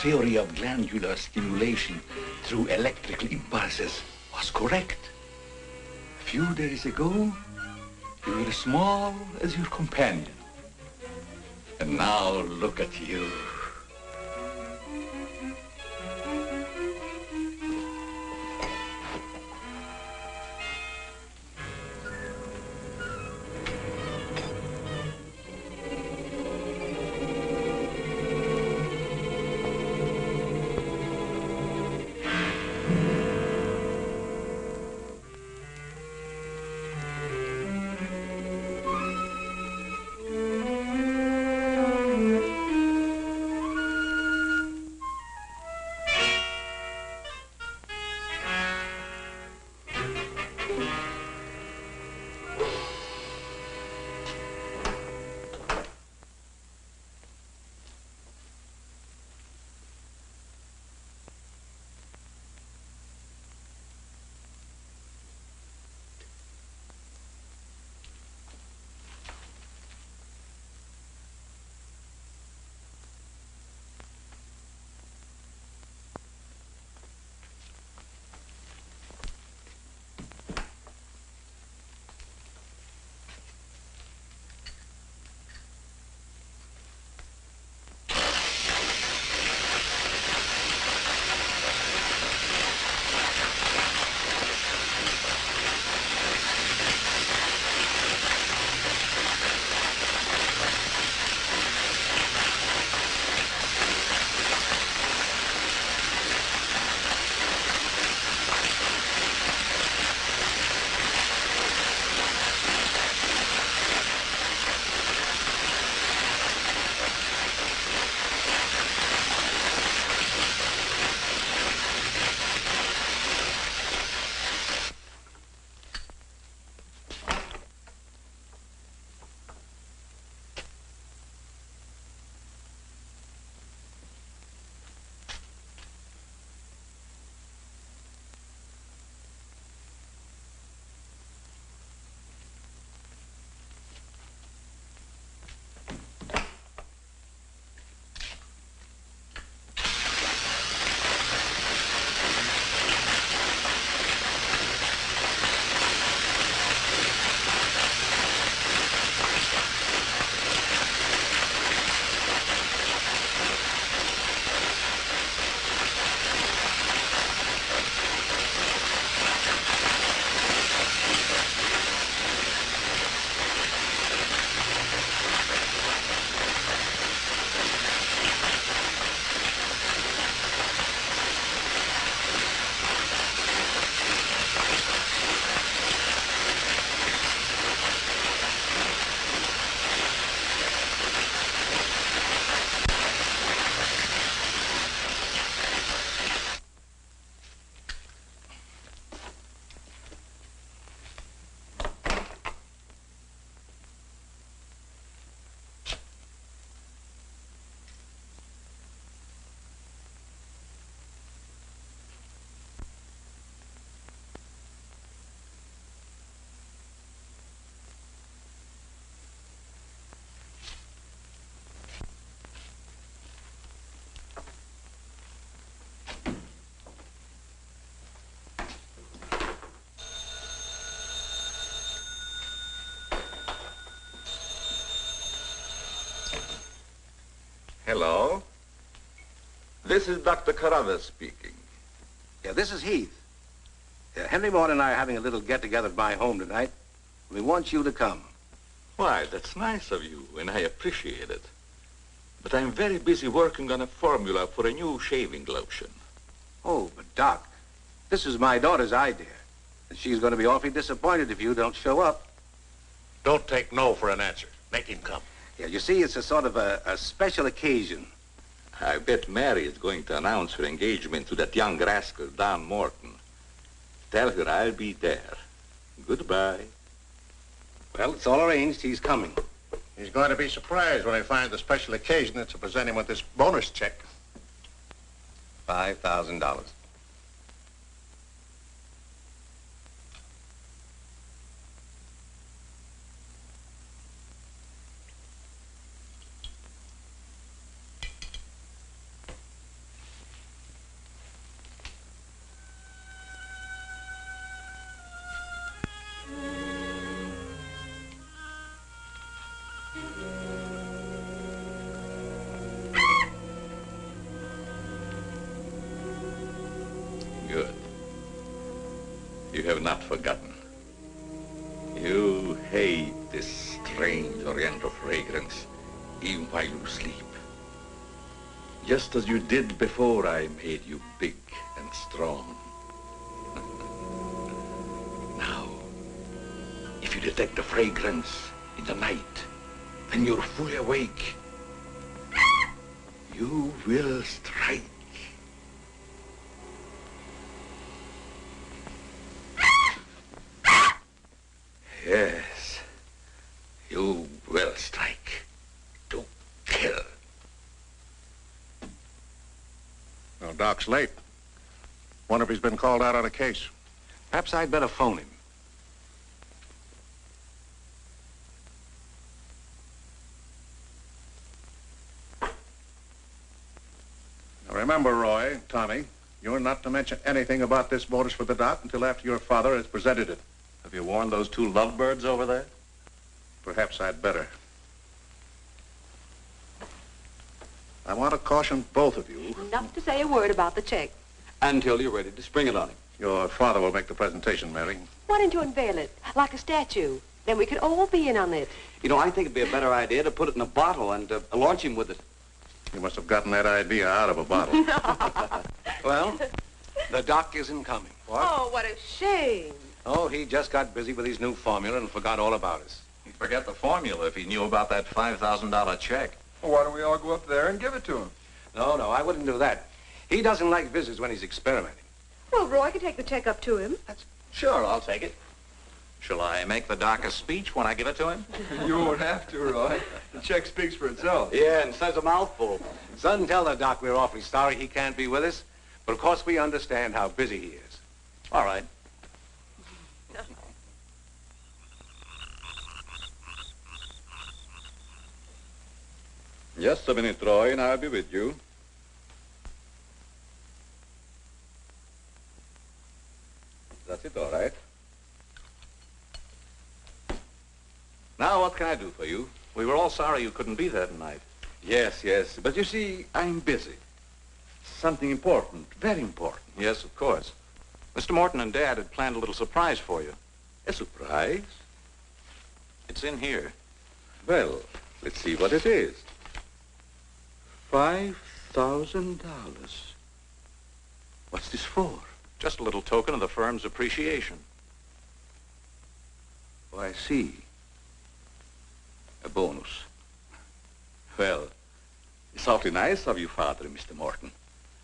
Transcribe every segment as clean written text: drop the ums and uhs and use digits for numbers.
Theory of glandular stimulation through electrical impulses was correct. A few days ago, you were as small as your companion. And now look at you. This is Dr. Carruthers speaking. Yeah, this is Heath. Henry Morton and I are having a little get-together at my home tonight. We want you to come. Why, that's nice of you, and I appreciate it. But I'm very busy working on a formula for a new shaving lotion. Oh, but Doc, this is my daughter's idea. And she's going to be awfully disappointed if you don't show up. Don't take no for an answer. Make him come. Yeah, you see, it's a sort of a special occasion. I bet Mary is going to announce her engagement to that young rascal, Don Morton. Tell her I'll be there. Goodbye. Well, it's all arranged. He's coming. He's going to be surprised when he finds the special occasion that's to present him with this bonus check. $5,000. Good. You have not forgotten. You hate this strange oriental fragrance, even while you sleep. Just as you did before I made you big and strong. Now, if you detect the fragrance in the night, when you're fully awake, you will strike. Yes, you will strike to kill. Well, Doc's late. Wonder if he's been called out on a case. Perhaps I'd better phone him. Now remember, Roy, Tommy, you're not to mention anything about this bonus for the Doc until after your father has presented it. Have you warned those two lovebirds over there? Perhaps I'd better. I want to caution both of you. Not to say a word about the check. Until you're ready to spring it on him. Your father will make the presentation, Mary. Why don't you unveil it, like a statue? Then we could all be in on it. You know, I think it'd be a better idea to put it in a bottle and launch him with it. You must have gotten that idea out of a bottle. Well, the Doc isn't coming. What? Oh, what a shame. Oh, he just got busy with his new formula and forgot all about us. He'd forget the formula if he knew about that $5,000 check. Well, why don't we all go up there and give it to him? No, I wouldn't do that. He doesn't like visits when he's experimenting. Well, Roy could take the check up to him. Sure, I'll take it. Shall I make the Doc a speech when I give it to him? You won't have to, Roy. The check speaks for itself. Yeah, and says a mouthful. Son, tell the Doc we're awfully sorry he can't be with us, but of course we understand how busy he is. All right. Just a minute, Roy, and I'll be with you. That's it, all right. Now, what can I do for you? We were all sorry you couldn't be there tonight. Yes, but you see, I'm busy. Something important, very important. Yes, of course. Mr. Morton and Dad had planned a little surprise for you. A surprise? It's in here. Well, let's see what it is. $5,000. What's this for? Just a little token of the firm's appreciation. Oh, I see. A bonus. Well, it's awfully nice of you, Father and Mr. Morton.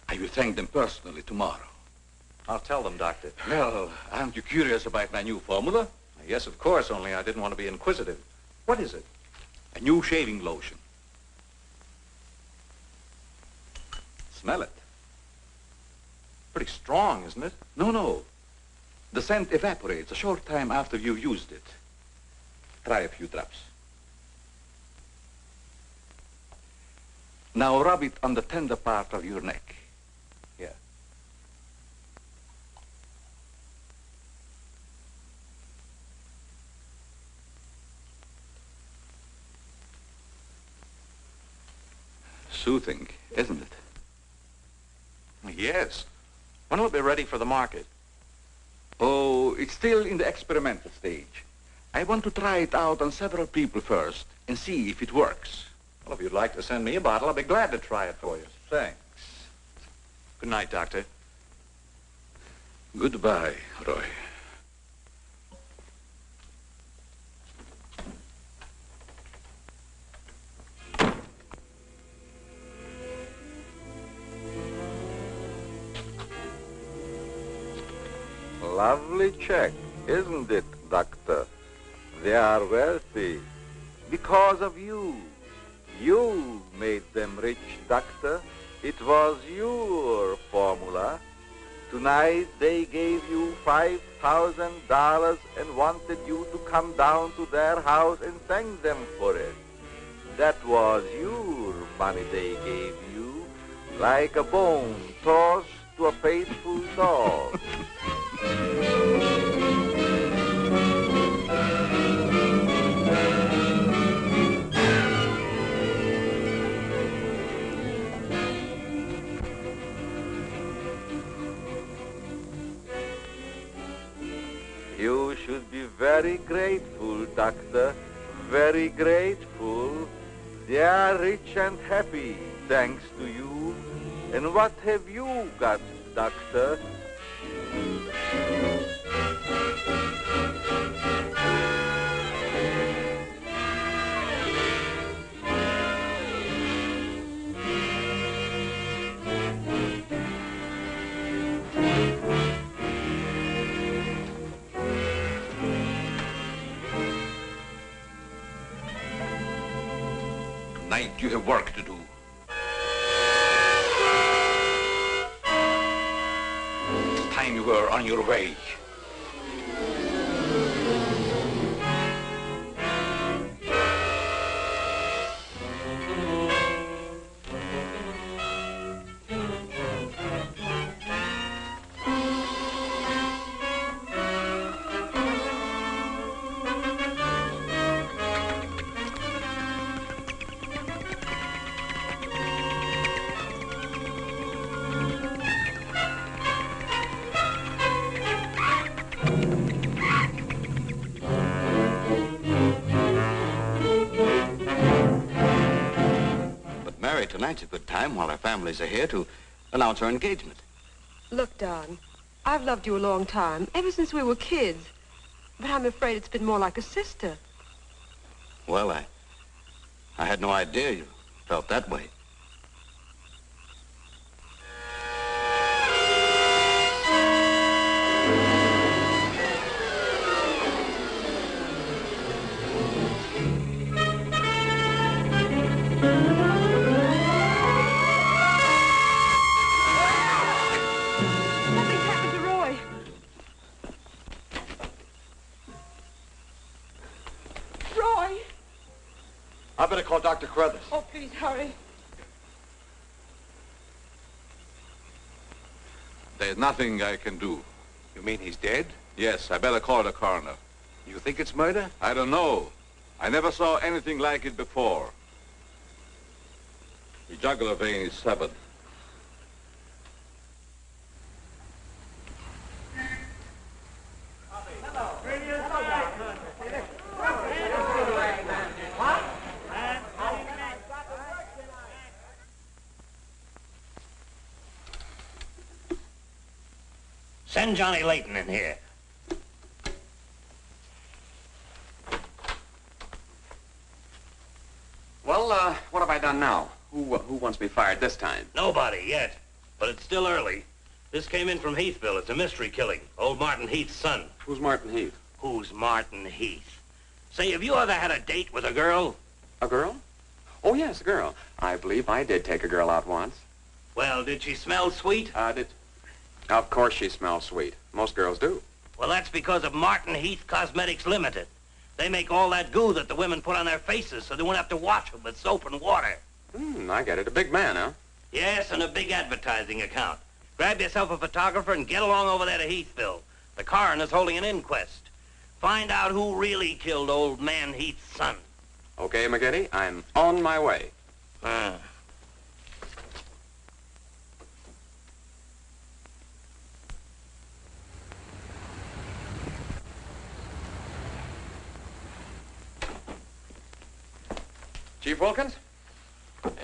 I will thank them personally tomorrow. I'll tell them, Doctor. Well, aren't you curious about my new formula? Yes, of course, only I didn't want to be inquisitive. What is it? A new shaving lotion. Smell it. Pretty strong, isn't it? No. The scent evaporates a short time after you've used it. Try a few drops. Now rub it on the tender part of your neck. Here. Soothing, isn't it? Yes. When will it be ready for the market? Oh, it's still in the experimental stage. I want to try it out on several people first and see if it works. Well, if you'd like to send me a bottle, I'll be glad to try it for you. Thanks. Good night, Doctor. Goodbye, Roy. Lovely check, isn't it, Doctor? They are wealthy because of you. You made them rich, Doctor. It was your formula. Tonight they gave you $5,000 and wanted you to come down to their house and thank them for it. That was your money they gave you, like a bone tossed to a faithful dog. You should be very grateful, Doctor, very grateful. They are rich and happy, thanks to you. And what have you got, Doctor? Tonight you have work to do. It's time you were on your way. Tonight's a good time while our families are here to announce our engagement. Look, Don, I've loved you a long time, ever since we were kids. But I'm afraid it's been more like a sister. Well, I had no idea you felt that way. I better call Dr. Carruthers. Oh, please, hurry. There's nothing I can do. You mean he's dead? Yes, I better call the coroner. You think it's murder? I don't know. I never saw anything like it before. The jugular vein is severed. Send Johnny Layton in here. Well, what have I done now? Who wants me fired this time? Nobody yet, but it's still early. This came in from Heathville. It's a mystery killing. Old Martin Heath's son. Who's Martin Heath? Who's Martin Heath? Say, have you ever had a date with a girl? A girl? Oh, yes, a girl. I believe I did take a girl out once. Well, did she smell sweet? Of course she smells sweet. Most girls do. Well, that's because of Martin Heath Cosmetics Limited. They make all that goo that the women put on their faces so they won't have to wash them with soap and water. I get it. A big man, huh? Yes, and a big advertising account. Grab yourself a photographer and get along over there to Heathville. The coroner's holding an inquest. Find out who really killed old man Heath's son. Okay, McGinty, I'm on my way. Chief Wilkins?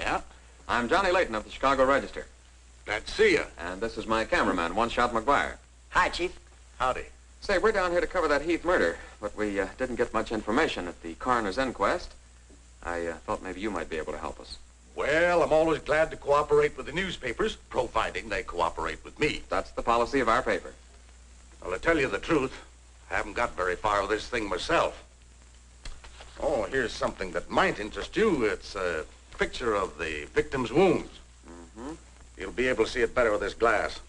Yeah? I'm Johnny Layton of the Chicago Register. Glad to see you. And this is my cameraman, One Shot McGuire. Hi, Chief. Howdy. Say, we're down here to cover that Heath murder, but we didn't get much information at the coroner's inquest. I thought maybe you might be able to help us. Well, I'm always glad to cooperate with the newspapers, providing they cooperate with me. That's the policy of our paper. Well, to tell you the truth, I haven't got very far with this thing myself. Oh, here's something that might interest you. It's a picture of the victim's wounds. Mm-hmm. You'll be able to see it better with this glass.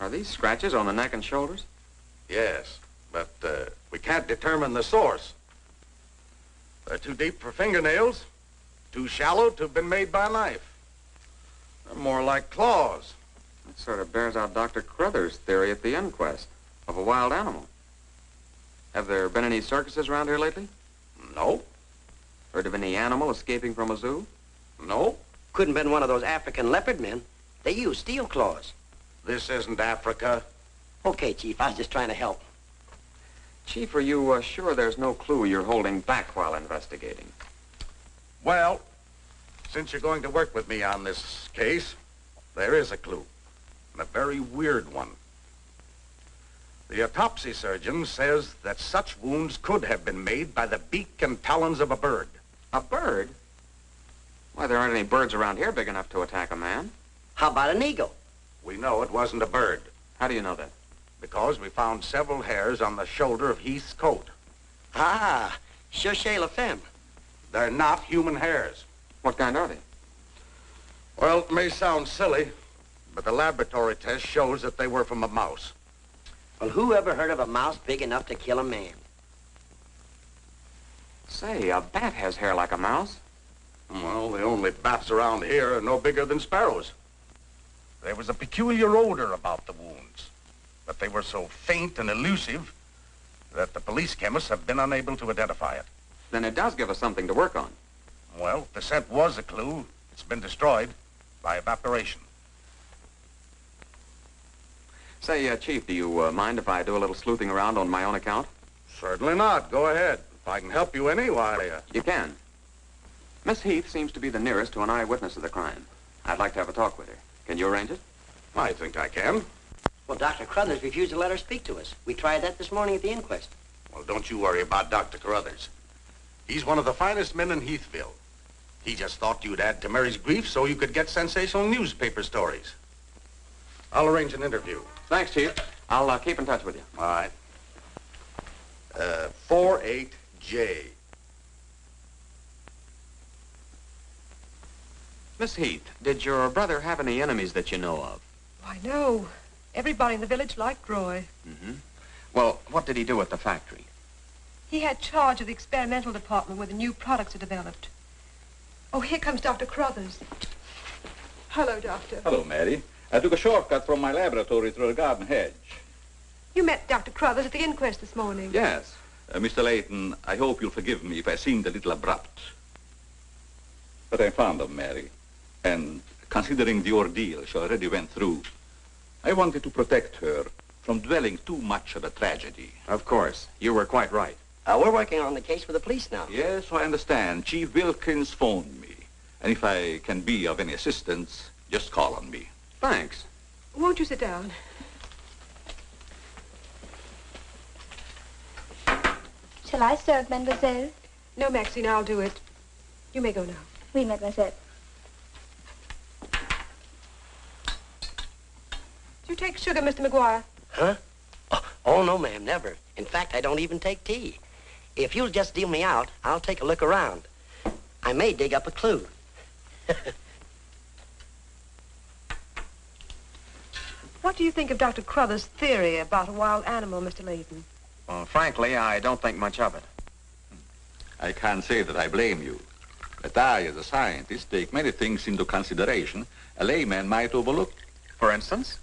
Are these scratches on the neck and shoulders? Yes, but we can't determine the source. They're too deep for fingernails, too shallow to have been made by a knife. They're more like claws. That sort of bears out Dr. Carruthers' theory at the inquest of a wild animal. Have there been any circuses around here lately? No. Heard of any animal escaping from a zoo? No. Couldn't have been one of those African leopard men. They use steel claws. This isn't Africa. Okay, Chief, I was just trying to help. Chief, are you sure there's no clue you're holding back while investigating? Well, since you're going to work with me on this case, there is a clue, and a very weird one. The autopsy surgeon says that such wounds could have been made by the beak and talons of a bird. A bird? Why, there aren't any birds around here big enough to attack a man. How about an eagle? We know it wasn't a bird. How do you know that? Because we found several hairs on the shoulder of Heath's coat. Ah, cherchez la femme. They're not human hairs. What kind are they? Well, it may sound silly, but the laboratory test shows that they were from a mouse. Well, who ever heard of a mouse big enough to kill a man? Say, a bat has hair like a mouse. Well, the only bats around here are no bigger than sparrows. There was a peculiar odor about the wounds, but they were so faint and elusive that the police chemists have been unable to identify it. Then it does give us something to work on. Well, if the scent was a clue, it's been destroyed by evaporation. Say, Chief, do you mind if I do a little sleuthing around on my own account? Certainly not. Go ahead. If I can help you any, why... You can. Miss Heath seems to be the nearest to an eyewitness of the crime. I'd like to have a talk with her. Can you arrange it? I think I can. Well, Dr. Carruthers refused to let her speak to us. We tried that this morning at the inquest. Well, don't you worry about Dr. Carruthers. He's one of the finest men in Heathville. He just thought you'd add to Mary's grief so you could get sensational newspaper stories. I'll arrange an interview. Thanks, Chief. I'll keep in touch with you. All right. 48J. Miss Heath, did your brother have any enemies that you know of? Why, no. Everybody in the village liked Roy. Mm-hmm. Well, what did he do at the factory? He had charge of the experimental department where the new products are developed. Oh, here comes Dr. Carruthers. Hello, Doctor. Hello, Mary. I took a shortcut from my laboratory through the garden hedge. You met Dr. Carruthers at the inquest this morning. Yes. Mr. Layton, I hope you'll forgive me if I seemed a little abrupt. But I'm fond of Mary. And considering the ordeal she already went through, I wanted to protect her from dwelling too much on a tragedy. Of course. You were quite right. We're working on the case with the police now. Yes, I understand. Chief Wilkins phoned me. And if I can be of any assistance, just call on me. Thanks. Won't you sit down? Shall I serve, mademoiselle? No, Maxine, I'll do it. You may go now. Oui, mademoiselle. Do you take sugar, Mr. McGuire? Huh? Oh, no, ma'am, never. In fact, I don't even take tea. If you'll just deal me out, I'll take a look around. I may dig up a clue. What do you think of Dr. Carruthers' theory about a wild animal, Mr. Layton? Well, frankly, I don't think much of it. I can't say that I blame you. But I, as a scientist, take many things into consideration a layman might overlook. For instance?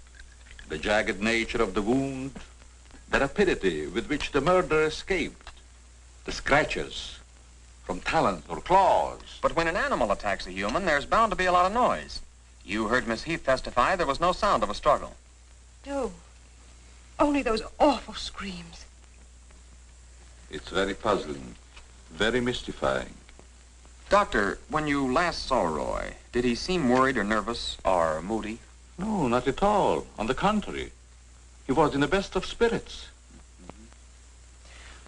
The jagged nature of the wound, the rapidity with which the murderer escaped, the scratches from talons or claws. But when an animal attacks a human, there's bound to be a lot of noise. You heard Miss Heath testify there was no sound of a struggle. No. Only those awful screams. It's very puzzling. Very mystifying. Doctor, when you last saw Roy, did he seem worried or nervous or moody? No, not at all. On the contrary. He was in the best of spirits.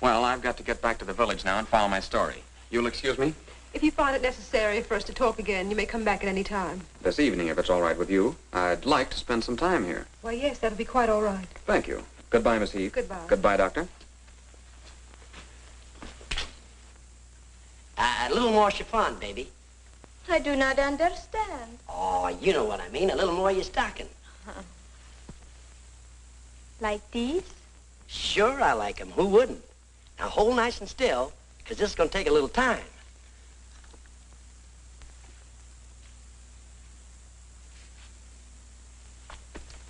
Well, I've got to get back to the village now and file my story. You'll excuse me? If you find it necessary for us to talk again, you may come back at any time. This evening, if it's all right with you. I'd like to spend some time here. Why, yes, that'll be quite all right. Thank you. Goodbye, Miss Heath. Goodbye. Goodbye, Doctor. A little more chiffon, baby. I do not understand. Oh, you know what I mean. A little more of your stocking. Like these? Sure, I like 'em. Who wouldn't? Now, hold nice and still, because this is going to take a little time.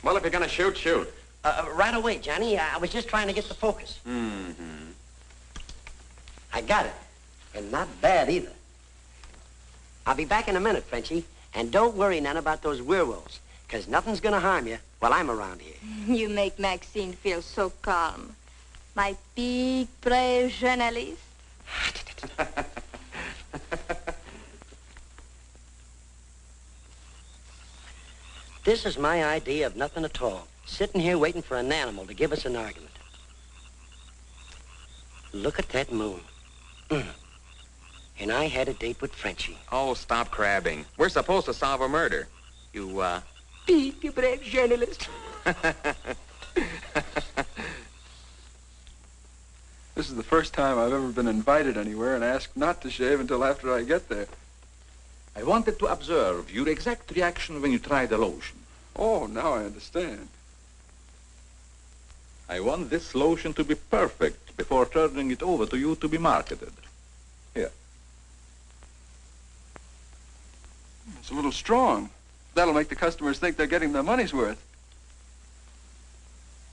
Well, if you're going to shoot, shoot. Right away, Johnny. I was just trying to get the focus. Mm-hmm. I got it. And not bad, either. I'll be back in a minute, Frenchie. And don't worry none about those werewolves, because nothing's going to harm you while I'm around here. You make Maxine feel so calm. My big, brave journalist. This is my idea of nothing at all. Sitting here waiting for an animal to give us an argument. Look at that moon. And I had a date with Frenchie. Oh, stop crabbing. We're supposed to solve a murder. You, Big, brave journalist. This is the first time I've ever been invited anywhere and asked not to shave until after I get there. I wanted to observe your exact reaction when you tried the lotion. Oh, now I understand. I want this lotion to be perfect before turning it over to you to be marketed. Here. It's a little strong. That'll make the customers think they're getting their money's worth.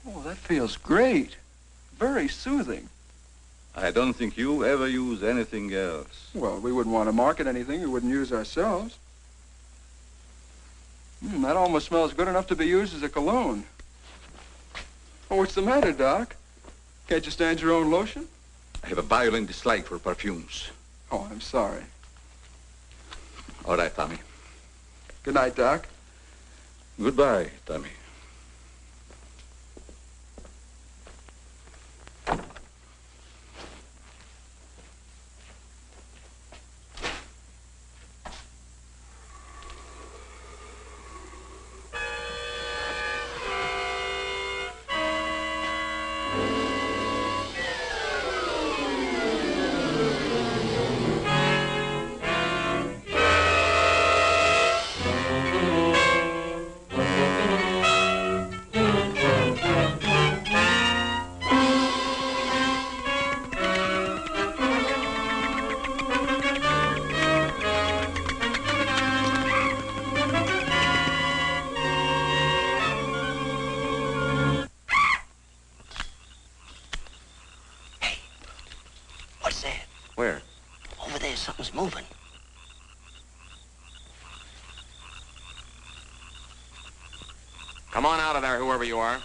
Oh, that feels great. Very soothing. I don't think you ever use anything else. Well, we wouldn't want to market anything we wouldn't use ourselves. That almost smells good enough to be used as a cologne. Oh, what's the matter, Doc? Can't you stand your own lotion? I have a violent dislike for perfumes. Oh, I'm sorry. All right, Tommy. Good night, Doc. Goodbye, Tommy. Where? Over there, something's moving. Come on out of there, whoever you are.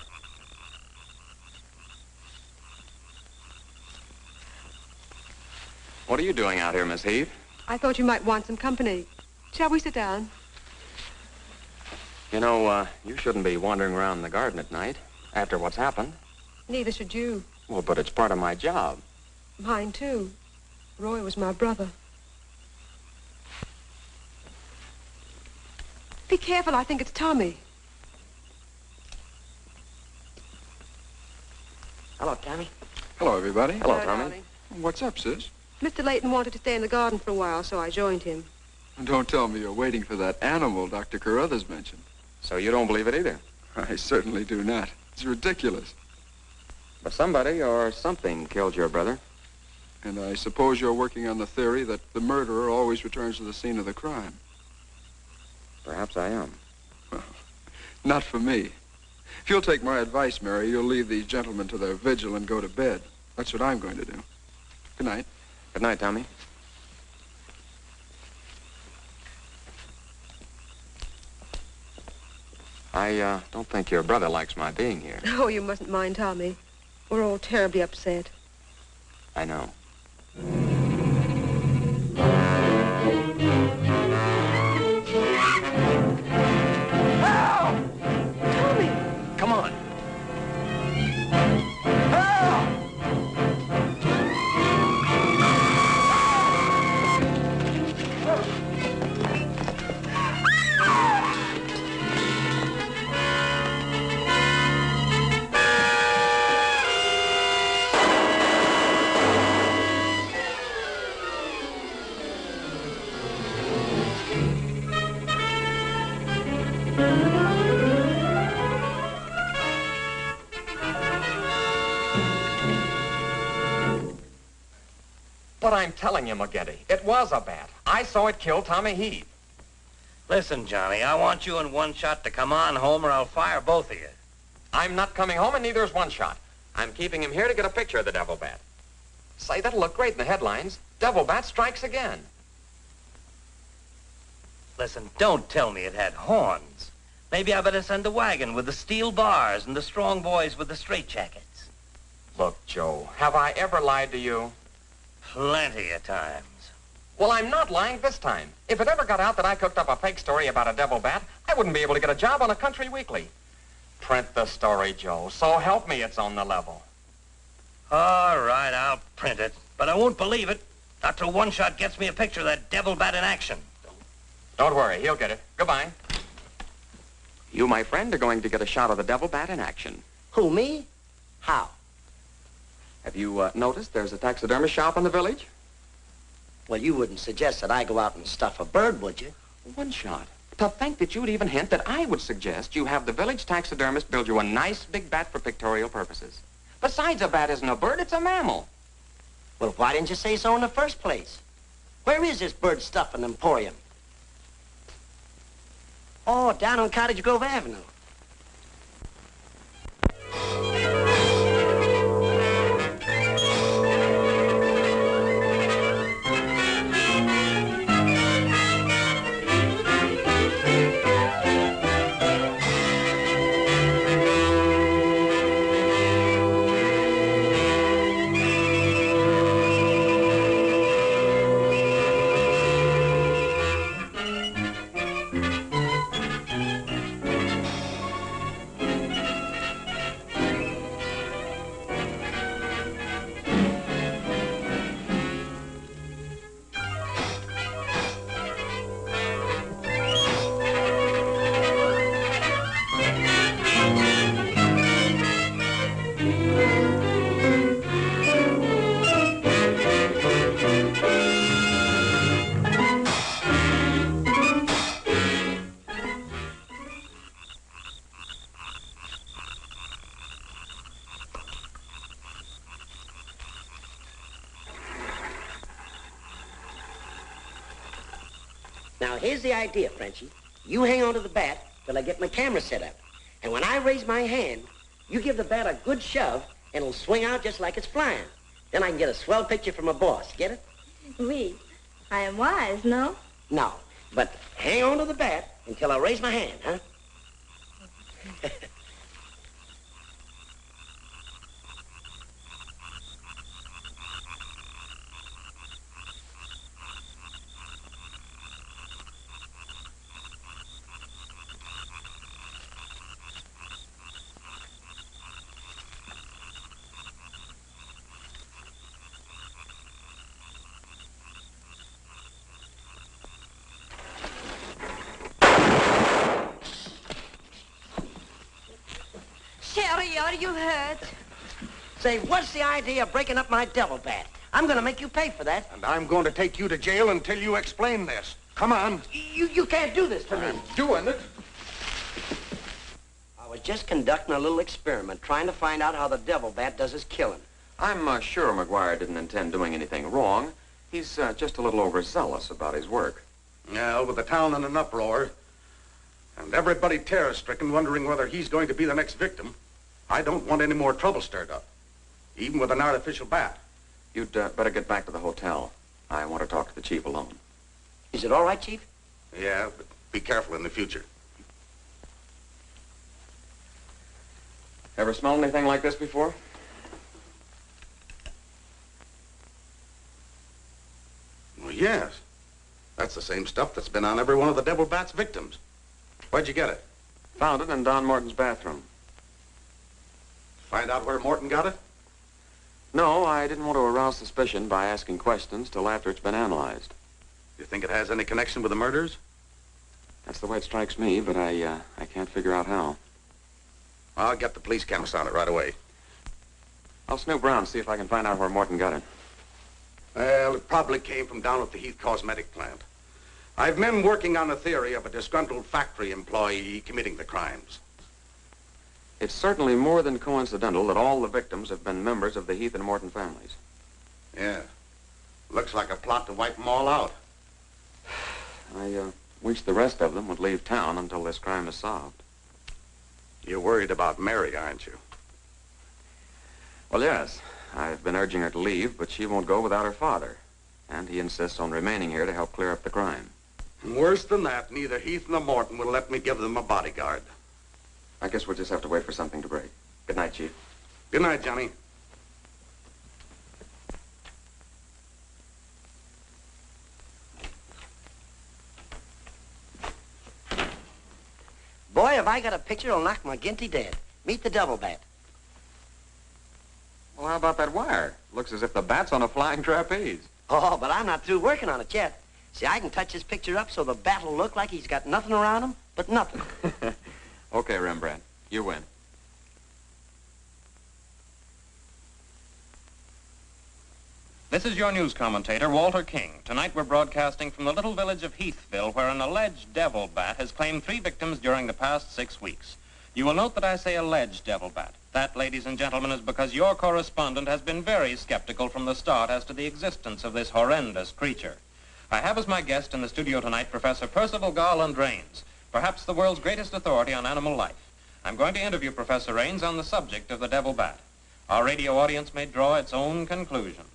What are you doing out here, Miss Heath? I thought you might want some company. Shall we sit down? You know, you shouldn't be wandering around the garden at night after what's happened. Neither should you. Well, but it's part of my job. Mine, too. Roy was my brother. Be careful, I think it's Tommy. Hello, Tommy. Hello, everybody. Hello, Tommy. darling. What's up, sis? Mr. Layton wanted to stay in the garden for a while, so I joined him. Don't tell me you're waiting for that animal Dr. Carruthers mentioned. So you don't believe it either? I certainly do not. It's ridiculous. But somebody or something killed your brother. And I suppose you're working on the theory that the murderer always returns to the scene of the crime. Perhaps I am. Well, not for me. If you'll take my advice, Mary, you'll leave these gentlemen to their vigil and go to bed. That's what I'm going to do. Good night. Good night, Tommy. I don't think your brother likes my being here. Oh, you mustn't mind Tommy. We're all terribly upset. I know. But I'm telling you, McGinty, it was a bat. I saw it kill Tommy Heath. Listen, Johnny, I want you and One Shot to come on home or I'll fire both of you. I'm not coming home, and neither is One Shot. I'm keeping him here to get a picture of the devil bat. Say, that'll look great in the headlines. Devil bat strikes again. Listen, don't tell me it had horns. Maybe I better send the wagon with the steel bars and the strong boys with the straitjackets. Look, Joe, have I ever lied to you? Plenty of times. Well, I'm not lying this time. If it ever got out that I cooked up a fake story about a devil bat, I wouldn't be able to get a job on a country weekly. Print the story, Joe. So help me, it's on the level. All right, I'll print it. But I won't believe it. Not till One Shot gets me a picture of that devil bat in action. Don't worry, he'll get it. Goodbye. You, my friend, are going to get a shot of the devil bat in action. Who, me? How? Have you noticed there's a taxidermist shop in the village? Well, you wouldn't suggest that I go out and stuff a bird, would you? One Shot. To think that you'd even hint that I would suggest you have the village taxidermist build you a nice big bat for pictorial purposes. Besides, a bat isn't a bird, it's a mammal. Well, why didn't you say so in the first place? Where is this bird stuffing emporium? Oh, down on Cottage Grove Avenue. Now, here's the idea, Frenchie. You hang on to the bat till I get my camera set up. And when I raise my hand, you give the bat a good shove, and it'll swing out just like it's flying. Then I can get a swell picture from my boss. Get it? Oui. I am wise, no? No. But hang on to the bat until I raise my hand, huh? Sherry, are you hurt? Say, what's the idea of breaking up my devil bat? I'm going to make you pay for that. And I'm going to take you to jail until you explain this. Come on. You can't do this to me. I'm doing it. I was just conducting a little experiment, trying to find out how the devil bat does his killing. I'm sure McGuire didn't intend doing anything wrong. He's just a little overzealous about his work. Yeah, with the town in an uproar, and everybody terror-stricken, wondering whether he's going to be the next victim, I don't want any more trouble stirred up, even with an artificial bat. You'd better get back to the hotel. I want to talk to the chief alone. Is it all right, Chief? Yeah, but be careful in the future. Ever smelled anything like this before? Well, yes. That's the same stuff that's been on every one of the devil bat's victims. Where'd you get it? Found it in Don Morton's bathroom. Find out where Morton got it? No, I didn't want to arouse suspicion by asking questions till after it's been analyzed. You think it has any connection with the murders? That's the way it strikes me, but I can't figure out how. I'll get the police cameras on it right away. I'll snoop around, see if I can find out where Morton got it. Well, it probably came from down at the Heath cosmetic plant. I've men working on a theory of a disgruntled factory employee committing the crimes. It's certainly more than coincidental that all the victims have been members of the Heath and Morton families. Yeah. Looks like a plot to wipe them all out. I wish the rest of them would leave town until this crime is solved. You're worried about Mary, aren't you? Well, yes. I've been urging her to leave, but she won't go without her father. And he insists on remaining here to help clear up the crime. And worse than that, neither Heath nor Morton will let me give them a bodyguard. I guess we'll just have to wait for something to break. Good night, Chief. Good night, Johnny. Boy, have I got a picture that'll knock McGinty dead. Meet the double bat. Well, how about that wire? Looks as if the bat's on a flying trapeze. Oh, but I'm not through working on it yet. See, I can touch this picture up so the bat will look like he's got nothing around him but nothing. Okay, Rembrandt. You win. This is your news commentator, Walter King. Tonight we're broadcasting from the little village of Heathville, where an alleged devil bat has claimed 3 victims during the past 6 weeks. You will note that I say alleged devil bat. That, ladies and gentlemen, is because your correspondent has been very skeptical from the start as to the existence of this horrendous creature. I have as my guest in the studio tonight Professor Percival Garland Rains, perhaps the world's greatest authority on animal life. I'm going to interview Professor Rains on the subject of the devil bat. Our radio audience may draw its own conclusions.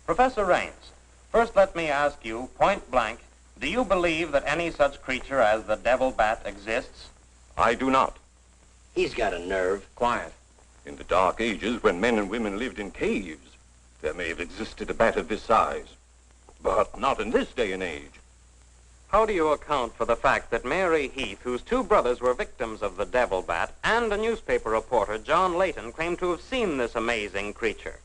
Professor Rains, first let me ask you, point blank, do you believe that any such creature as the devil bat exists? I do not. He's got a nerve. Quiet. In the dark ages, when men and women lived in caves, there may have existed a bat of this size. But not in this day and age. How do you account for the fact that Mary Heath, whose 2 brothers were victims of the devil bat, and a newspaper reporter, John Layton, claimed to have seen this amazing creature?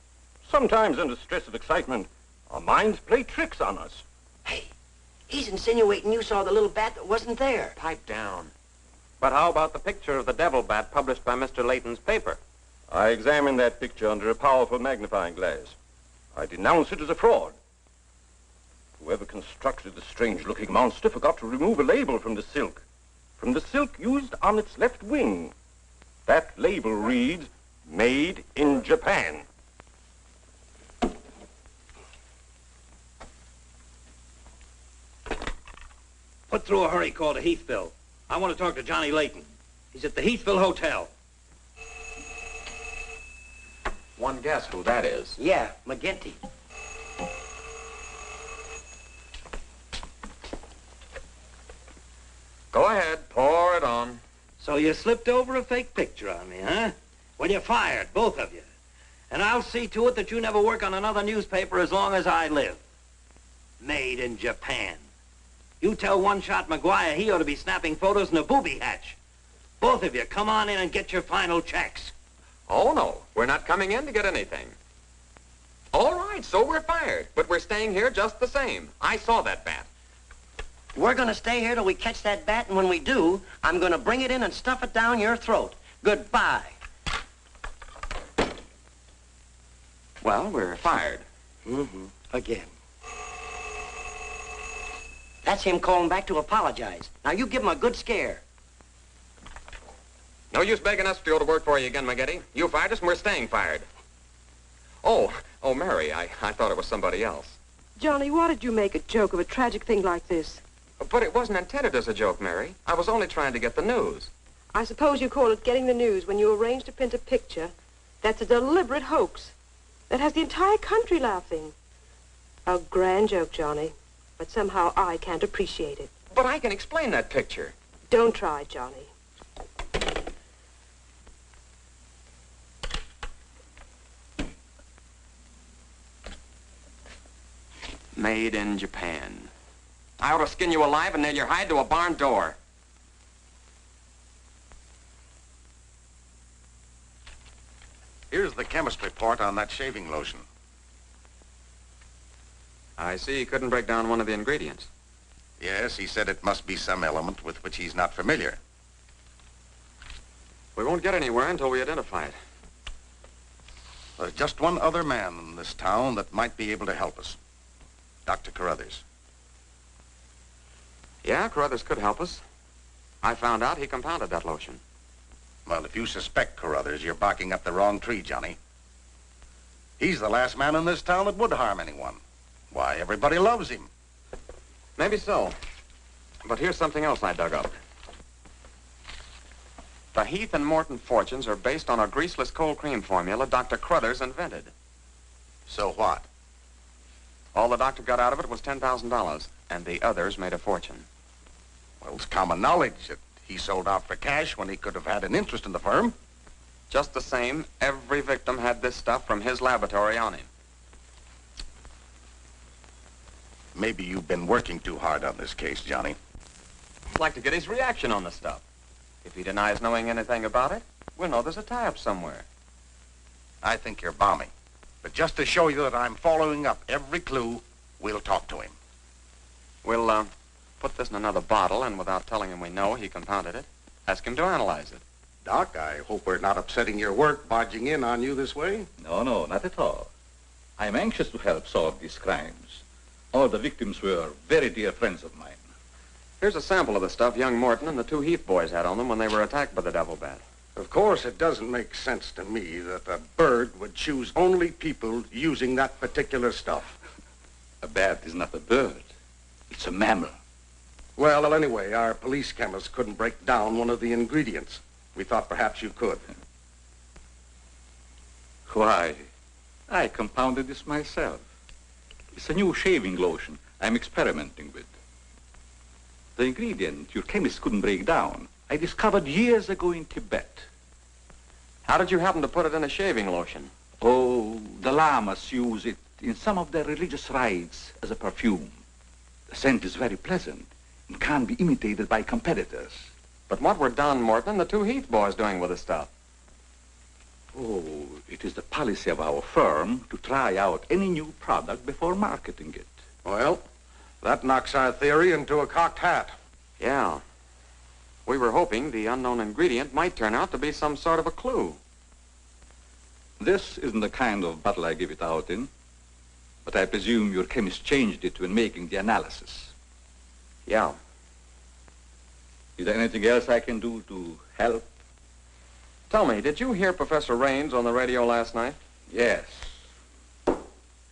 Sometimes under stress of excitement, our minds play tricks on us. Hey, he's insinuating you saw the little bat that wasn't there. Pipe down. But how about the picture of the devil bat published by Mr. Layton's paper? I examined that picture under a powerful magnifying glass. I denounce it as a fraud. Whoever constructed the strange-looking monster forgot to remove a label from the silk used on its left wing. That label reads, "Made in Japan." Put through a hurry call to Heathville. I want to talk to Johnny Layton. He's at the Heathville Hotel. One guess who that is. Yeah, McGinty. Go ahead, pour it on. So you slipped over a fake picture on me, huh? Well, you're fired, both of you. And I'll see to it that you never work on another newspaper as long as I live. Made in Japan. You tell One-Shot McGuire he ought to be snapping photos in a booby hatch. Both of you, come on in and get your final checks. Oh, no. We're not coming in to get anything. All right, so we're fired. But we're staying here just the same. I saw that bat. We're going to stay here till we catch that bat, and when we do, I'm going to bring it in and stuff it down your throat. Goodbye. Well, we're fired. Mm-hmm. Again. That's him calling back to apologize. Now, you give him a good scare. No use begging us to go to work for you again, McGinty. You fired us and we're staying fired. Oh, Mary, I thought it was somebody else. Johnny, why did you make a joke of a tragic thing like this? But it wasn't intended as a joke, Mary. I was only trying to get the news. I suppose you call it getting the news when you arrange to print a picture. That's a deliberate hoax. That has the entire country laughing. A grand joke, Johnny. But somehow I can't appreciate it. But I can explain that picture. Don't try, Johnny. Made in Japan. I ought to skin you alive and nail your hide to a barn door. Here's the chemist report on that shaving lotion. I see he couldn't break down one of the ingredients. Yes, he said it must be some element with which he's not familiar. We won't get anywhere until we identify it. There's just one other man in this town that might be able to help us. Dr. Carruthers. Yeah, Carruthers could help us. I found out he compounded that lotion. Well, if you suspect Carruthers, you're barking up the wrong tree, Johnny. He's the last man in this town that would harm anyone. Why, everybody loves him. Maybe so. But here's something else I dug up. The Heath and Morton fortunes are based on a greaseless cold cream formula Dr. Carruthers invented. So what? All the doctor got out of it was $10,000, and the others made a fortune. Well, it's common knowledge that he sold out for cash when he could have had an interest in the firm. Just the same, every victim had this stuff from his laboratory on him. Maybe you've been working too hard on this case, Johnny. I'd like to get his reaction on the stuff. If he denies knowing anything about it, we'll know there's a tie-up somewhere. I think you're balmy. But just to show you that I'm following up every clue, we'll talk to him. We'll, put this in another bottle, and without telling him we know he compounded it, ask him to analyze it. Doc, I hope we're not upsetting your work barging in on you this way. No, not at all. I'm anxious to help solve these crimes. All the victims were very dear friends of mine. Here's a sample of the stuff young Morton and the two Heath boys had on them when they were attacked by the devil bat. Of course, it doesn't make sense to me that a bird would choose only people using that particular stuff. A bat is not a bird. It's a mammal. Well, anyway, our police chemist couldn't break down one of the ingredients. We thought perhaps you could. Why, I compounded this myself. It's a new shaving lotion I'm experimenting with. The ingredient your chemist couldn't break down, I discovered years ago in Tibet. How did you happen to put it in a shaving lotion? Oh, the lamas use it in some of their religious rites as a perfume. The scent is very pleasant and can't be imitated by competitors. But what were Don Morton and the two Heath boys doing with the stuff? Oh, it is the policy of our firm to try out any new product before marketing it. Well, that knocks our theory into a cocked hat. Yeah. We were hoping the unknown ingredient might turn out to be some sort of a clue. This isn't the kind of bottle I give it out in, but I presume your chemist changed it when making the analysis. Yeah. Is there anything else I can do to help? Tell me, did you hear Professor Raines on the radio last night? Yes. It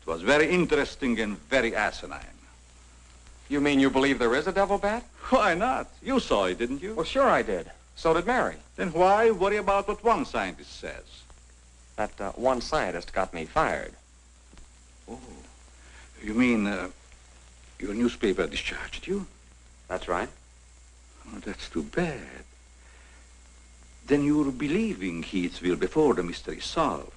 was very interesting and very asinine. You mean you believe there is a devil bat? Why not? You saw it, didn't you? Well, sure I did. So did Mary. Then why worry about what one scientist says? That one scientist got me fired. Oh, you mean your newspaper discharged you? That's right. Oh, that's too bad. Then you're believing Heathville before the mystery is solved.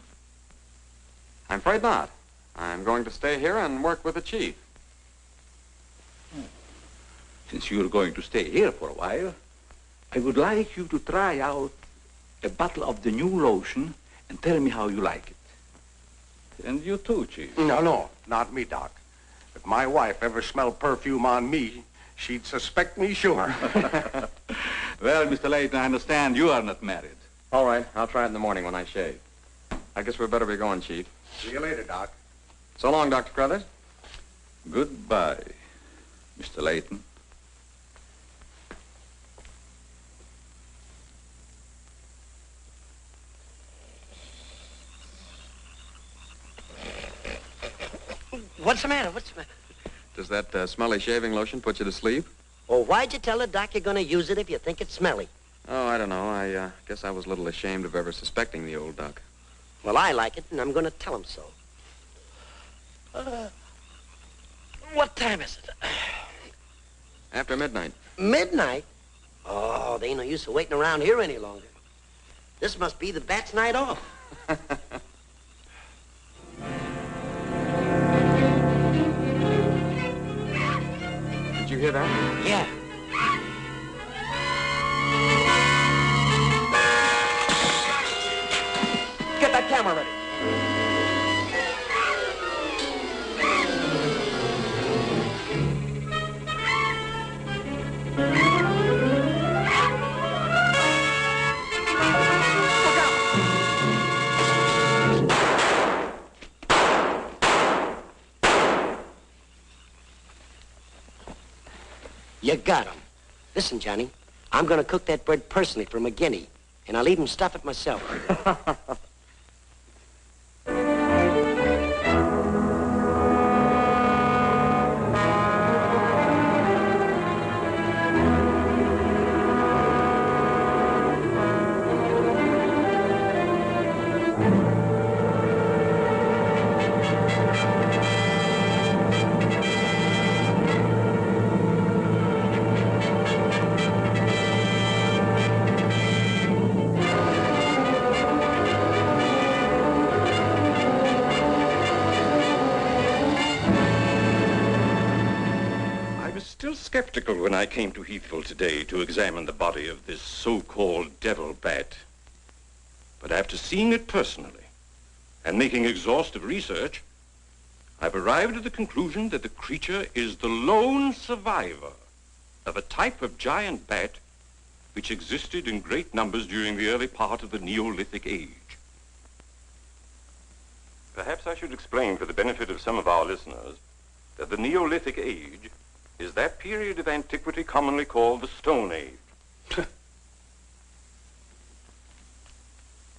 I'm afraid not. I'm going to stay here and work with the chief. Since you're going to stay here for a while, I would like you to try out a bottle of the new lotion and tell me how you like it. And you too, Chief. No, not me, Doc. If my wife ever smelled perfume on me, she'd suspect me sure. Well, Mr. Layton, I understand you are not married. All right, I'll try it in the morning when I shave. I guess we better be going, Chief. See you later, Doc. So long, Dr. Carruthers. Goodbye, Mr. Layton. What's the matter? What's the matter? Does that smelly shaving lotion put you to sleep? Oh, why'd you tell the doc you're going to use it if you think it's smelly? Oh, I don't know. I guess I was a little ashamed of ever suspecting the old duck. Well, I like it, and I'm going to tell him so. What time is it? After midnight. Midnight? Oh, they ain't no use of waiting around here any longer. This must be the bat's night off. Did you hear that? Yeah. Get that camera ready. You got him. Listen, Johnny, I'm going to cook that bird personally for McGinney, and I'll even stuff it myself. Did skeptical when I came to Heathville today to examine the body of this so-called devil bat. But after seeing it personally and making exhaustive research, I've arrived at the conclusion that the creature is the lone survivor of a type of giant bat which existed in great numbers during the early part of the Neolithic age. Perhaps I should explain for the benefit of some of our listeners that the Neolithic age is that period of antiquity commonly called the Stone Age.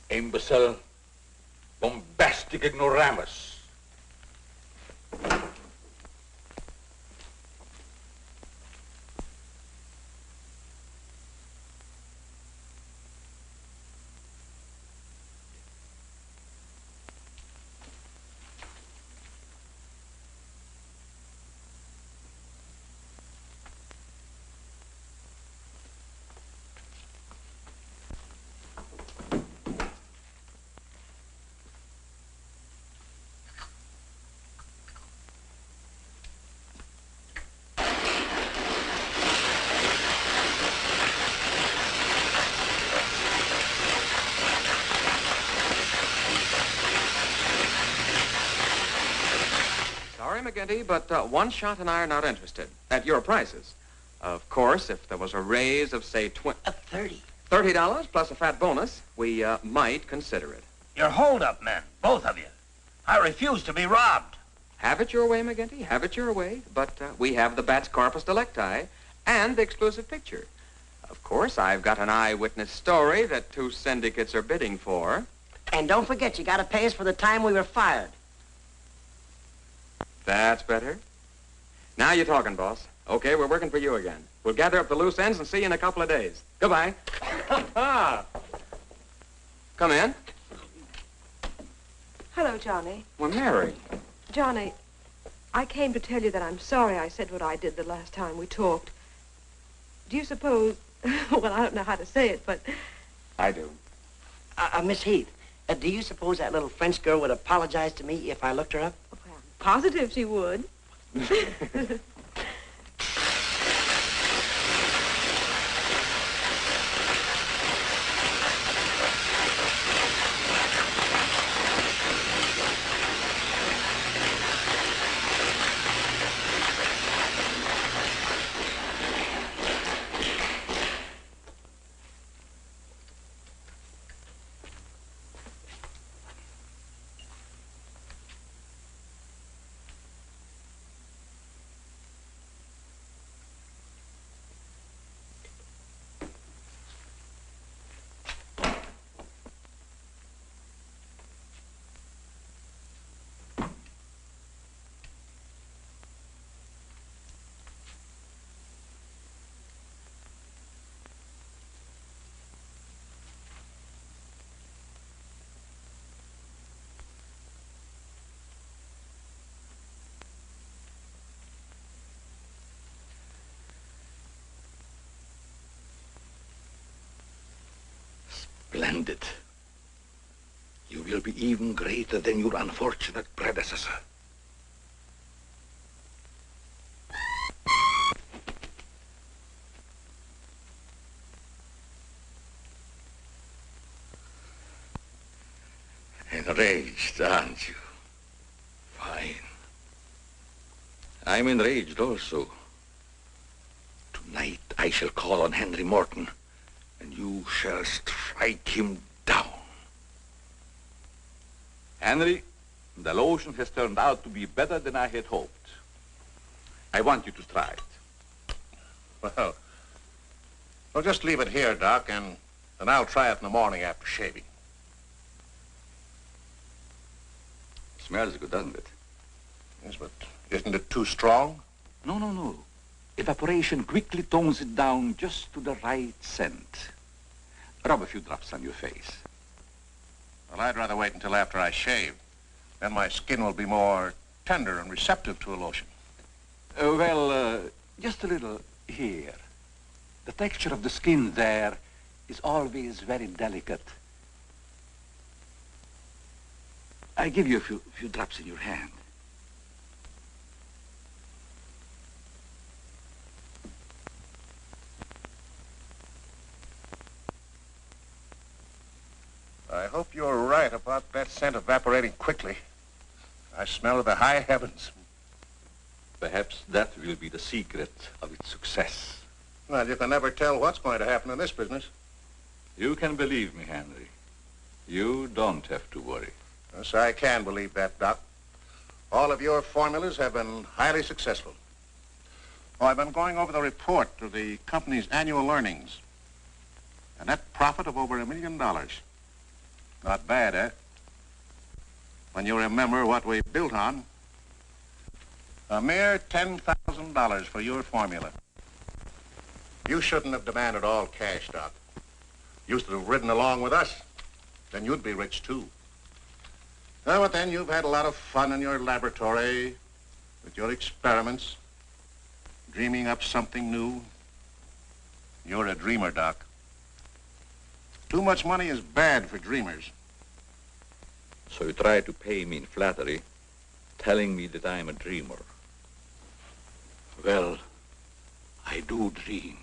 Imbecile, bombastic ignoramus. Sorry, McGinty, but One Shot and I are not interested. At your prices. Of course, if there was a raise of, say, $30 plus a fat bonus, we might consider it. You're hold-up men, both of you. I refuse to be robbed. Have it your way, McGinty. Have it your way. But we have the bat's corpus delicti and the exclusive picture. Of course, I've got an eyewitness story that 2 syndicates are bidding for. And don't forget, you got to pay us for the time we were fired. That's better. Now you're talking, boss. Okay, we're working for you again. We'll gather up the loose ends and see you in a couple of days. Goodbye. Come in. Hello, Johnny. Well, Mary. Johnny, I came to tell you that I'm sorry I said what I did the last time we talked. Do you suppose... well, I don't know how to say it, but... I do. Miss Heath, do you suppose that little French girl would apologize to me if I looked her up? Positive she would. Splendid. You will be even greater than your unfortunate predecessor. Enraged, aren't you? Fine. I'm enraged also. Tonight I shall call on Henry Morton, and you shall strike him down. Henry, the lotion has turned out to be better than I had hoped. I want you to try it. Well, just leave it here, Doc, and I'll try it in the morning after shaving. Smells good, doesn't it? Yes, but isn't it too strong? No, no, no. Evaporation quickly tones it down just to the right scent. Rub a few drops on your face. Well, I'd rather wait until after I shave. Then my skin will be more tender and receptive to a lotion. Just a little here. The texture of the skin there is always very delicate. I give you a few drops in your hand. hope you're right about that scent evaporating quickly. I smell the high heavens. Perhaps that will be the secret of its success. Well, you can never tell what's going to happen in this business. You can believe me, Henry. You don't have to worry. Yes, I can believe that, Doc. All of your formulas have been highly successful. Oh, I've been going over the report of the company's annual earnings. A net profit of over $1 million. Not bad, eh? When you remember what we built on. A mere $10,000 for your formula. You shouldn't have demanded all cash, Doc. You should have ridden along with us. Then you'd be rich, too. Oh, but then you've had a lot of fun in your laboratory with your experiments, dreaming up something new. You're a dreamer, Doc. Too much money is bad for dreamers. So you try to pay me in flattery, telling me that I'm a dreamer. Well, I do dream.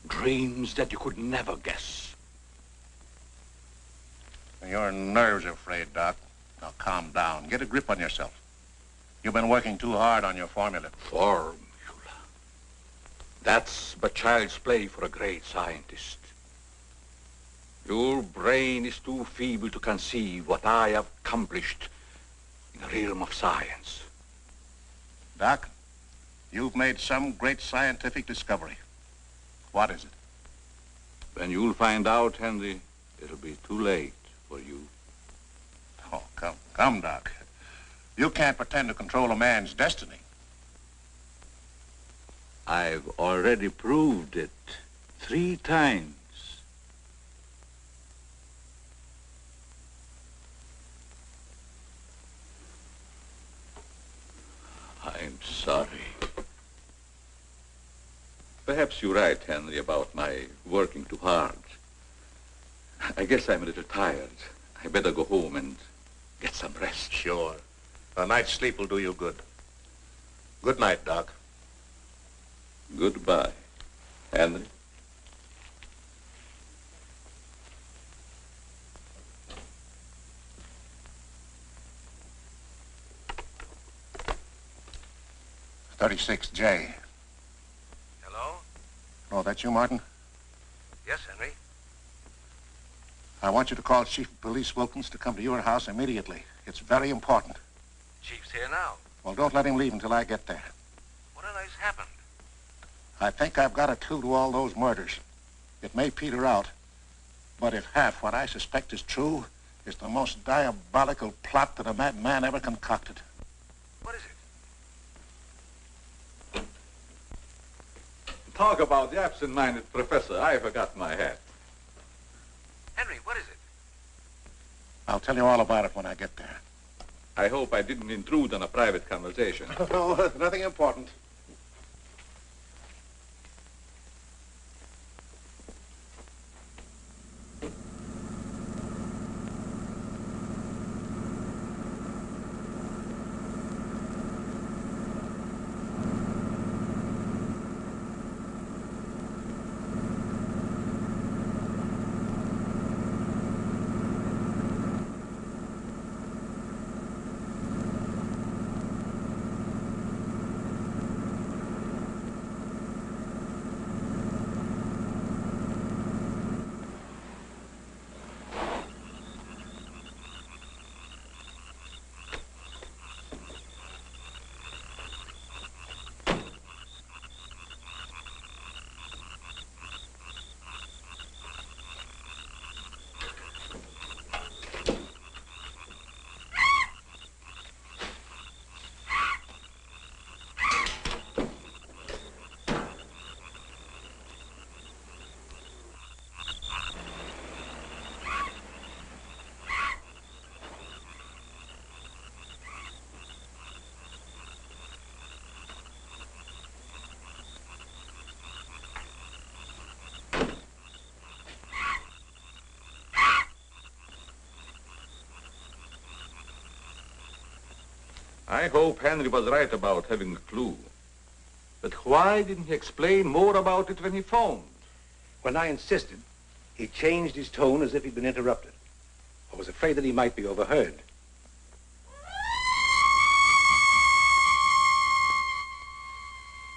Dreams that you could never guess. Your nerves are frayed, Doc. Now calm down. Get a grip on yourself. You've been working too hard on your formula. Formula. That's but child's play for a great scientist. Your brain is too feeble to conceive what I have accomplished in the realm of science. Doc, you've made some great scientific discovery. What is it? When you'll find out, Henry, it'll be too late for you. Oh, come, Doc. You can't pretend to control a man's destiny. I've already proved it 3 times. I'm sorry. Perhaps you're right, Henry, about my working too hard. I guess I'm a little tired. I better go home and get some rest. Sure. A night's sleep will do you good. Good night, Doc. Goodbye, Henry. .36J. Hello? Oh, that's you, Martin? Yes, Henry. I want you to call Chief of Police Wilkins to come to your house immediately. It's very important. Chief's here now. Well, don't let him leave until I get there. What on earth's happened? I think I've got a clue to all those murders. It may peter out, but if half what I suspect is true, it's the most diabolical plot that a madman ever concocted. What is it? Talk about the absent-minded professor. I forgot my hat. Henry, what is it? I'll tell you all about it when I get there. I hope I didn't intrude on a private conversation. No, nothing important. I hope Henry was right about having a clue. But why didn't he explain more about it when he phoned? When I insisted, he changed his tone as if he'd been interrupted. Well, I don't know. He I was afraid that he might be overheard.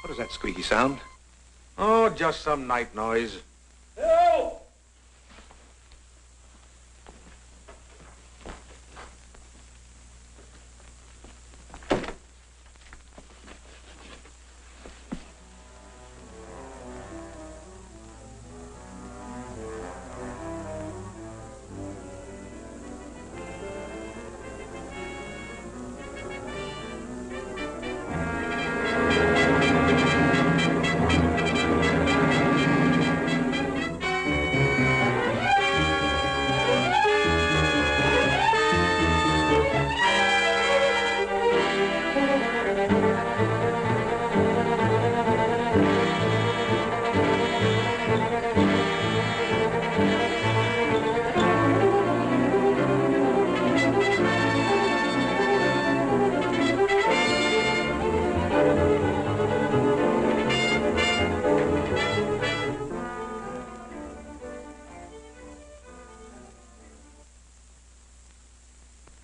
What is that squeaky sound? Oh, just some night noise. Help!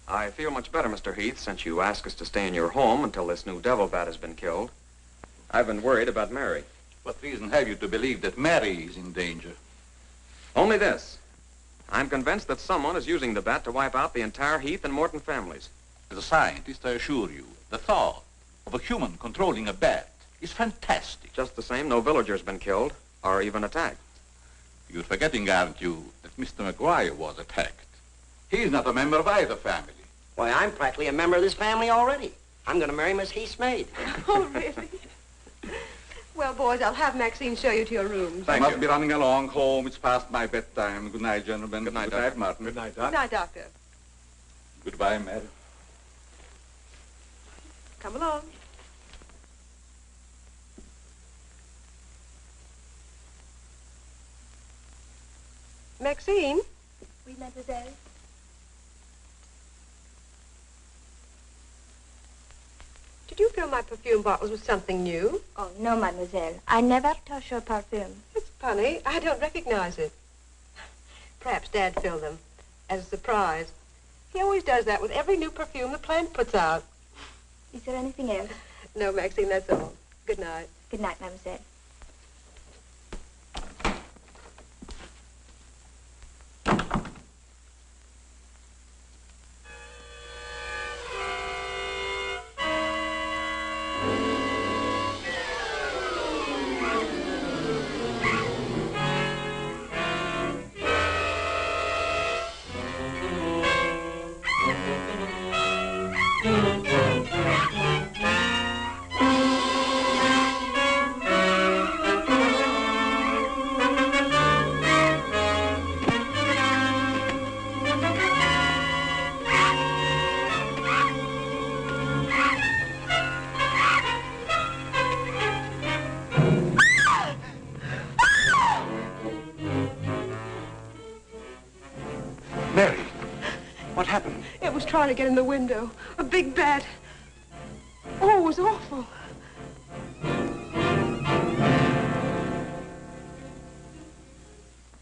I feel much better, Mr. Heath, since you asked us to stay in your home until this new devil bat has been killed. I've been worried about Mary. What reason have you to believe that Mary is in danger? Only this. I'm convinced that someone is using the bat to wipe out the entire Heath and Morton families. As a scientist, I assure you, the thought of a human controlling a bat is fantastic. Just the same, no villager's been killed or even attacked. You're forgetting, aren't you, that Mr. McGuire was attacked. He's not a member of either family. Why, I'm practically a member of this family already. I'm going to marry Miss Heath's maid. Oh, really? Well, boys, I'll have Maxine show you to your rooms. I must be running along home. It's past my bedtime. Good night, gentlemen. Good night, Good night, Martin. Good night, Doc. Good night, Doctor. Goodbye, Mary. Come along. Maxine? Oui, mademoiselle. Did you fill my perfume bottles with something new? Oh, no, mademoiselle. I never touch your perfume. It's funny. I don't recognize it. Perhaps Dad filled them as a surprise. He always does that with every new perfume the plant puts out. Is there anything else? No, Maxine, that's all. Good night. Good night, mademoiselle. Mary, what happened? It was trying to get in the window. A big bat. Oh, it was awful.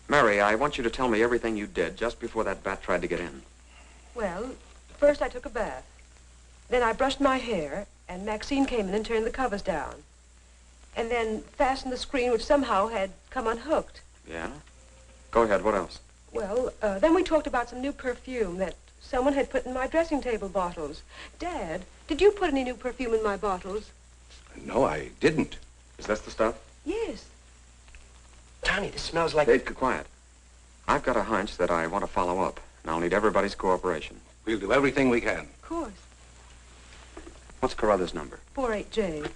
Mary, I want you to tell me everything you did just before that bat tried to get in. Well, first I took a bath. Then I brushed my hair, and Maxine came in and turned the covers down. And then fastened the screen, which somehow had come unhooked. Yeah? Go ahead, what else? Well, then we talked about some new perfume that someone had put in my dressing table bottles. Dad, did you put any new perfume in my bottles? No, I didn't. Is that the stuff? Yes. Johnny, this smells like... Hey, quiet. I've got a hunch that I want to follow up, and I'll need everybody's cooperation. We'll do everything we can. Of course. What's Carruthers' number? 48J.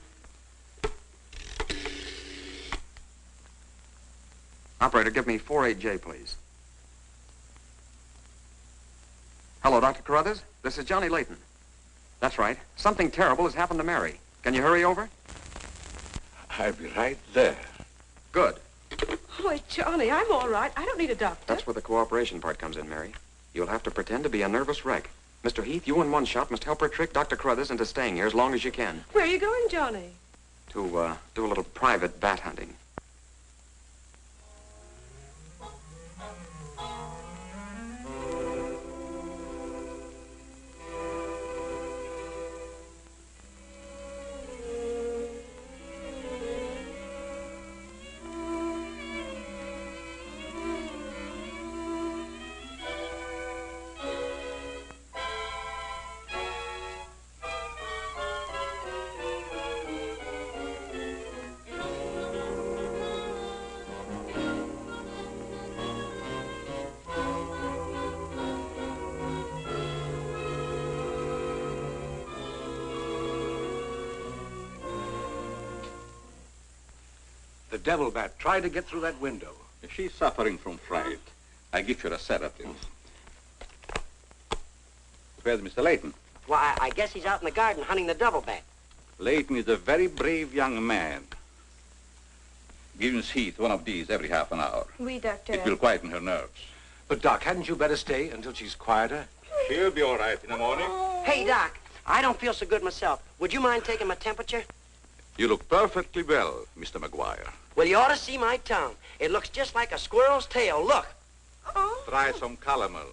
Operator, give me 48J, please. Hello, Dr. Carruthers. This is Johnny Layton. That's right. Something terrible has happened to Mary. Can you hurry over? I'll be right there. Good. Oh, Johnny, I'm all right. I don't need a doctor. That's where the cooperation part comes in, Mary. You'll have to pretend to be a nervous wreck. Mr. Heath, you in one shot must help her trick Dr. Carruthers into staying here as long as you can. Where are you going, Johnny? To, do a little private bat hunting. The devil bat tried to get through that window. If she's suffering from fright, I give her a sedative. Where's Mr. Layton? Why, I guess he's out in the garden hunting the devil bat. Layton is a very brave young man. Give Miss Heath one of these every half an hour. Oui, doctor. It will quieten her nerves. But, Doc, hadn't you better stay until she's quieter? She'll be all right in the morning. Hey, Doc, I don't feel so good myself. Would you mind taking my temperature? You look perfectly well, Mr. McGuire. Well, you ought to see my tongue. It looks just like a squirrel's tail. Look. Try some calomel.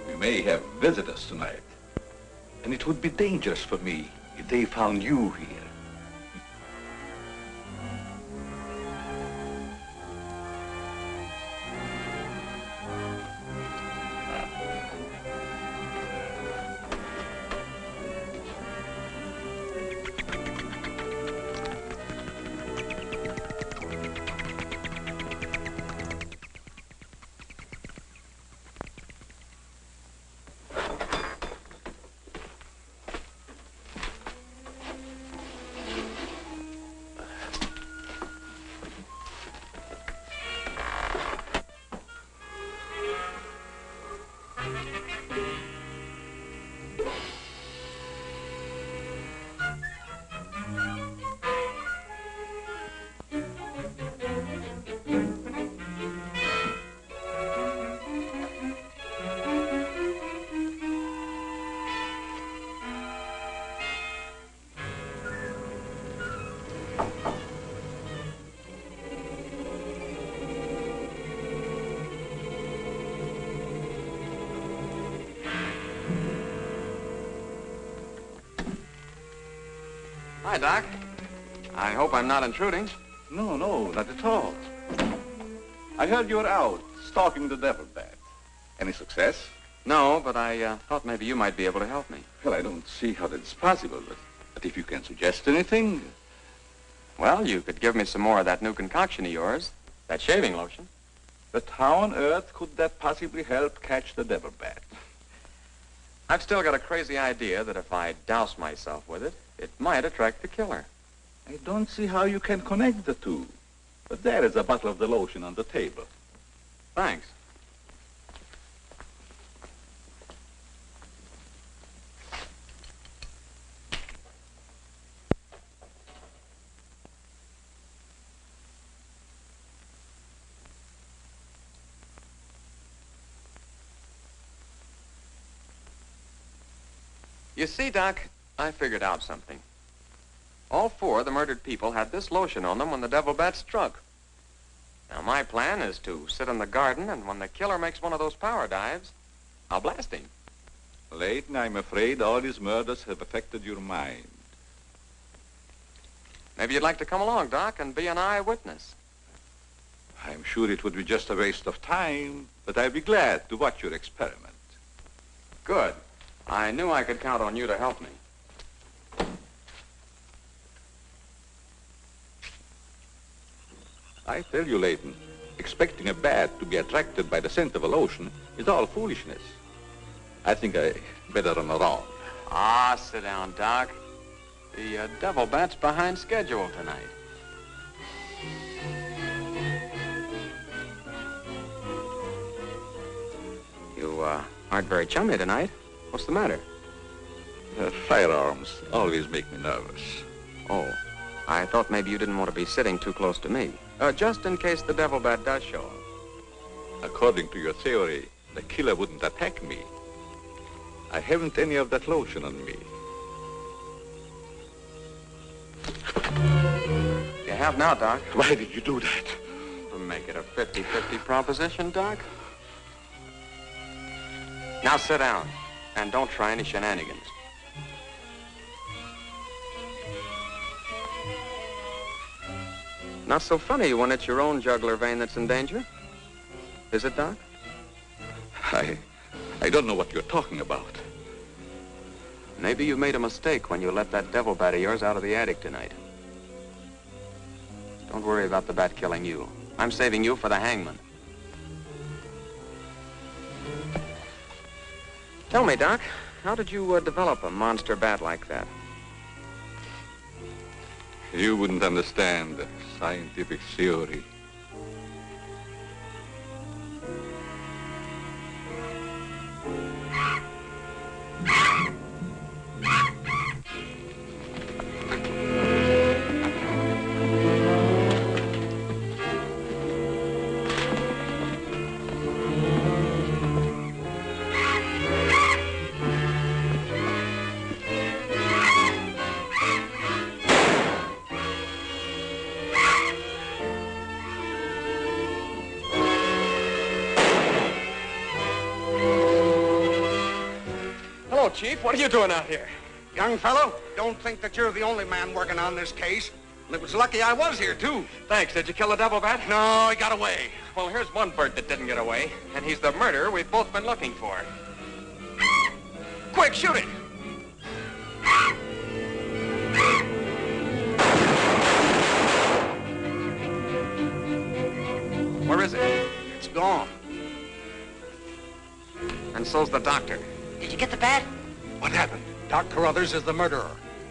We may have visitors tonight, and it would be dangerous for me if they found you here. Hi, Doc. I hope I'm not intruding. No, not at all. I heard you were out stalking the devil bat. Any success? No, but I thought maybe you might be able to help me. Well, I don't see how that's possible, but if you can suggest anything... Well, you could give me some more of that new concoction of yours, that shaving lotion. But how on earth could that possibly help catch the devil bat? I've still got a crazy idea that if I douse myself with it, it might attract the killer. I don't see how you can connect the two. But there is a bottle of the lotion on the table. Thanks. You see, Doc, I figured out something. All four of the murdered people had this lotion on them when the devil bat struck. Now, my plan is to sit in the garden, and when the killer makes one of those power dives, I'll blast him. Layton, I'm afraid all these murders have affected your mind. Maybe you'd like to come along, Doc, and be an eyewitness. I'm sure it would be just a waste of time, but I'd be glad to watch your experiment. Good. I knew I could count on you to help me. I tell you, Layton, expecting a bat to be attracted by the scent of a lotion is all foolishness. I think I better run around. Ah, sit down, Doc. The Devil Bat's behind schedule tonight. You, aren't very chummy tonight. What's the matter? Firearms always make me nervous. Oh, I thought maybe you didn't want to be sitting too close to me. Just in case the Devil Bat does show up. According to your theory, the killer wouldn't attack me. I haven't any of that lotion on me. You have now, Doc. Why did you do that? To make it a 50-50 proposition, Doc. Now sit down, and don't try any shenanigans. Not so funny when it's your own jugular vein that's in danger. Is it, Doc? I don't know what you're talking about. Maybe you made a mistake when you let that devil bat of yours out of the attic tonight. Don't worry about the bat killing you. I'm saving you for the hangman. Tell me, Doc, how did you develop a monster bat like that? You wouldn't understand the scientific theory. Chief, what are you doing out here? Young fellow, don't think that you're the only man working on this case. And it was lucky I was here, too. Thanks. Did you kill the devil bat? No, he got away. Well, here's one bird that didn't get away, and he's the murderer we've both been looking for. Quick, shoot it! Where is it? It's gone. And so's the doctor. Did you get the bat? What happened? Doc Carruthers is the murderer,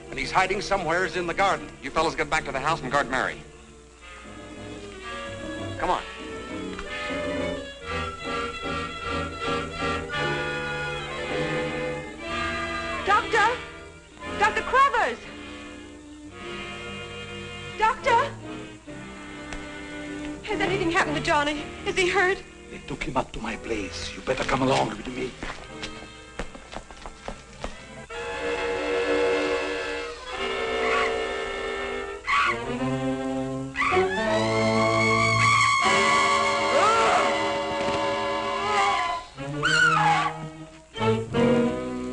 and he's hiding somewheres in the garden. You fellas get back to the house and guard Mary. Come on. Doctor! Dr. Carruthers! Doctor! Has anything happened to Johnny? Is he hurt? They took him up to my place. You better come along with me.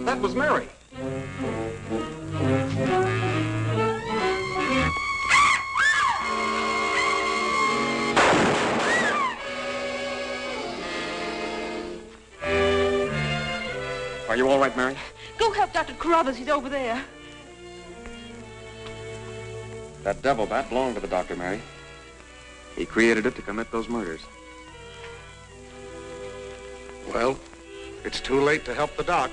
That was Mary. Are you all right, Mary? Go help Dr. Carruthers. He's over there. That devil bat belonged to the doctor, Mary. He created it to commit those murders. Well, it's too late to help the doc.